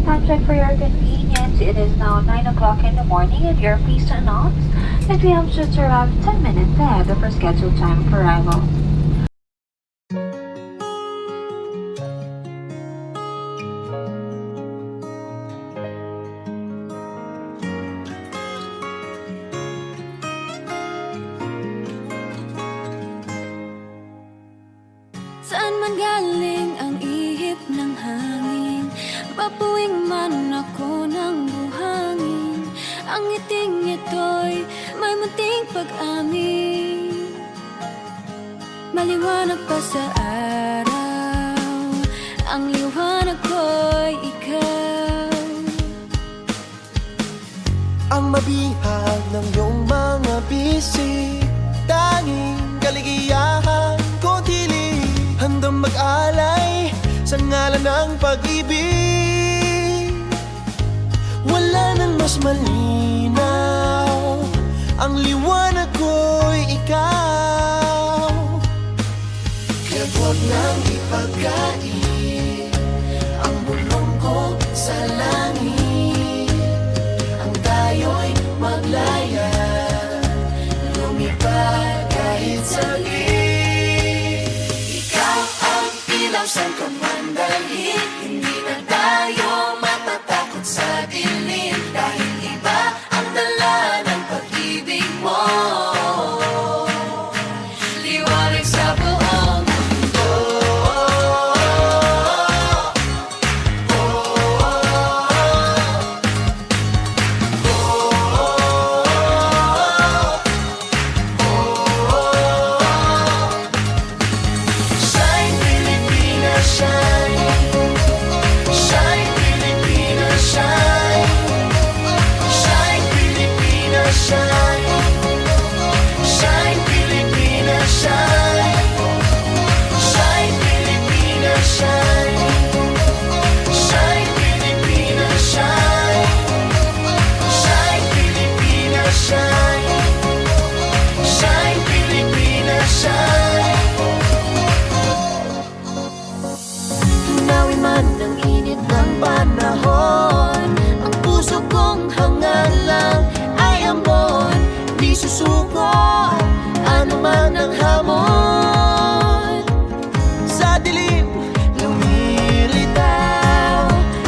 Time check for your convenience. It is now 9 o'clock in the morning and we are pleased to announce that we have just arrived 10 minutes ahead of our scheduled time for arrival. Saan man galing ang ihip ng hangin, papuwing man ako ng buhangin. Ang ngiting ito'y may munting pag-amin. Maliwanag pa sa araw, ang liwanag ko'y ikaw. Ang mabihag ng iyong mga bisig, tanging kaligayahan ko tili, handang mag-alay sa ngalan ng pag-ibig. Wala nang mas malinaw, ang liwanag ko'y ikaw. Kaya't huwag nang ipagkait ang bulong ko sa langit. Ang tayo'y maglaya, lumipad kahit saglit. Ikaw ang ilaw saan ka man dalhin, hindi na tayo matatakot sa dilim. Dahil iba ang dala ng pag-ibig mo, liwanag sa buong mundo. Shine Pilipinas, shine. Shine Pilipinas, shine. Shine Pilipinas, shine. Shine Pilipinas, shine. Shine Pilipinas, shine. Shine Pilipinas, shine. Shine Pilipinas, shine. Shine Pilipinas, shine. Tunawin man ang init ng panahon, ang puso kong hangal lang ay ambon. Di susuko, ano man ang hamon. Sa dilim, lumilitaw,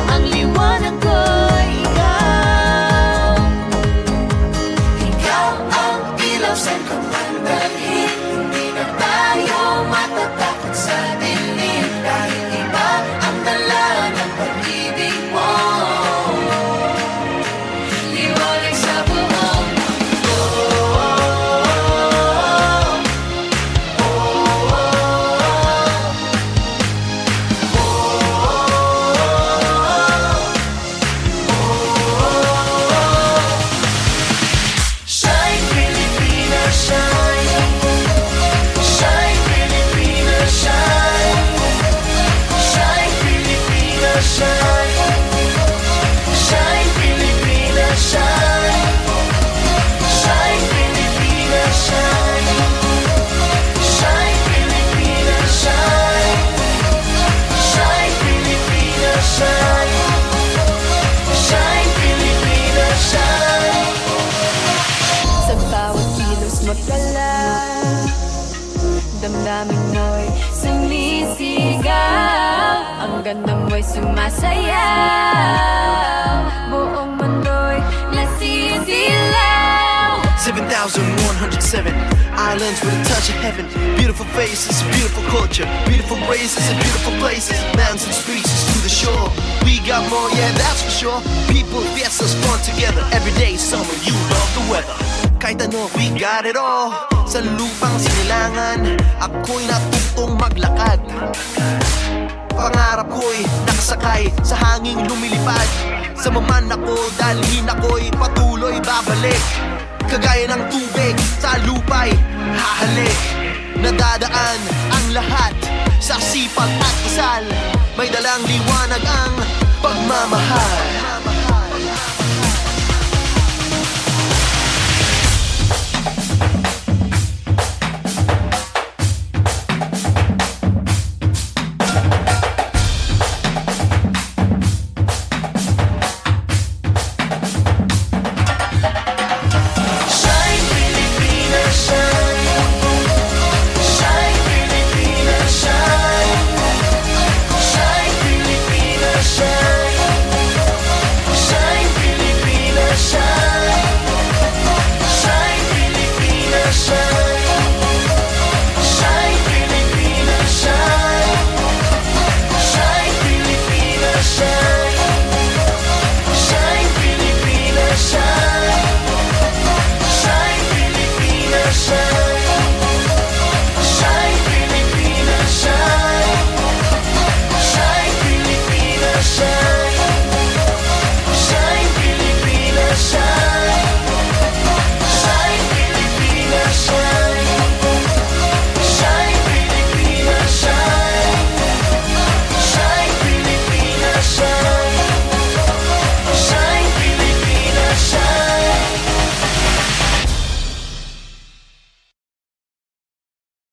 ang liwanag ko'y ikaw. Ikaw ang ilaw saan ka man dalhin, hindi na tayo matatakot sa dilim. Dahil iba ang dala ng pag-ibig mo, liwanag sa buong mundo. Shine Pilipinas, shine. Shine Pilipinas, shine. Shine Pilipinas, shine. Shine Pilipinas, shine. Shine Pilipinas, shine. Shine Pilipinas, shine. Shine Pilipinas, shine. Shine Pilipinas, shine. Sa bawat kilos magdala, damdamin mo'y sumisigaw. Ang ganda mo'y sumasayaw, buong mundo'y nasisilaw. 7,107 islands with a touch of heaven. Beautiful faces, beautiful culture, beautiful races and beautiful places. Mountains, beaches to the shore. We got more, yeah, that's for sure. People, fiestas, fun together. Every day, summer, you love the weather. Kahit ano, we got it all. Sa lupang sinilangan, ako'y natutong maglakad. Pangarap ko'y nakasakay sa hanging lumilipad. Sa maman ako, dalhin ako'y patuloy babalik. Kagaya ng tubig sa lupa'y hahalik. Nadadaan ang lahat sa sipag at kasal. May dalang liwanag ang